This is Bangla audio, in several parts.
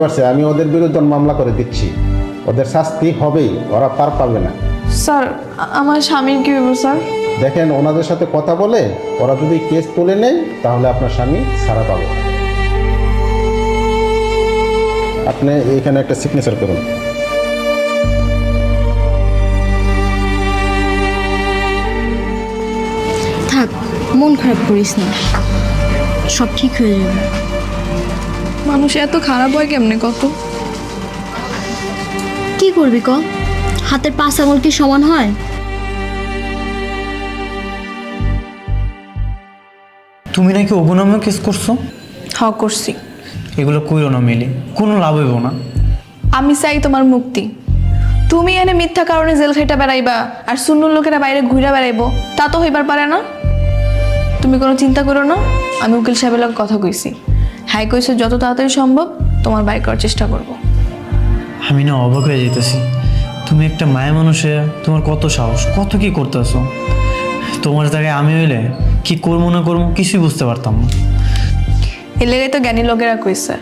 পারছে আমি ওদের বিরুদ্ধে মামলা করে দিচ্ছি, ওদের শাস্তি হবেই, ওরা পার পাবে না। স্যার আমার স্বামীর কি হইব স্যার? দেখেন ওনাদের সাথে কথা বলে ওরা যদি কেস তুলে নেয় তাহলে আপনার স্বামী ছাড়া পাবে। আপনি এখানে একটা সিগনেচার করুন। থাক, মন খারাপ করিস না, সব ঠিক হয়ে যাবে। মানুষ এত খারাপ হয় কেমনে কত? কি করবি ক? হাতের 5 আঙুল কি সমান হয়? তুমি নাকি অগুনামে কেস করছো? হ্যাঁ করছি। এগুলো কইরো না মিলি, কোনো লাভ হইব না। আমি চাই তোমার মুক্তি। তুমি এনে মিথ্যা কারণে জেল খাইটা বেড়াইবা আর সুন্নুর লোকেরা বাইরে ঘুরে বেড়াইবো, তা তো হইবার পারে না। তুমি কোনো চিন্তা করো না, আমি উকিল সাহেবের লগে কথা কইছি। হ্যাঁ কইছে যত তাড়াতাড়ি সম্ভব তোমার বাইর করার চেষ্টা করব। আমি না অবাক হয়ে যেতেছি, তুমি একটা মায়া মানুষে তোমার কত সাহস, কত কি করতেছো। তোমার জায়গায় আমি হইলে কি করবো না করবো কিছুই বুঝতে পারতাম না। এর লেগে তো জ্ঞানী লোকেরা কইছে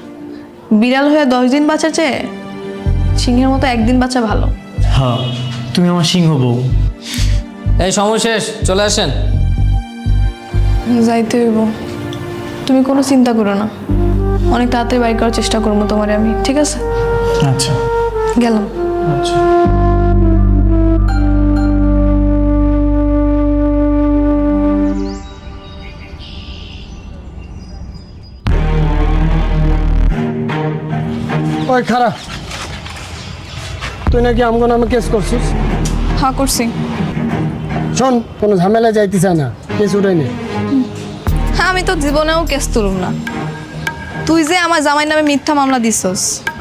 বিড়াল হয়ে 10 দিন বাঁচা চেয়ে সিংহের মতো একদিন বাঁচা ভালো। হ্যাঁ, তুমি আমার সিংহ বউ। এই সময় শেষ, চলে আসেন। যাইতে হইব, তুমি কোনো চিন্তা করো না, অনেক তাড়াতাড়ি বাইর করার চেষ্টা করবো তোমারে আমি, ঠিক আছে? আচ্ছা গেলাম। আচ্ছা। ওই খারাপ, তুই নাকি আমগো নামে কেস করছিস? হ্যাঁ করছি। শোন, কোনো ঝামেলা যাইতে চায় না, কেস উঠাই নে। হ্যাঁ আমি তো জীবনেও কেস তুলব না। তুই যে আমার জামাই নামে মিথ্যা মামলা দিছস,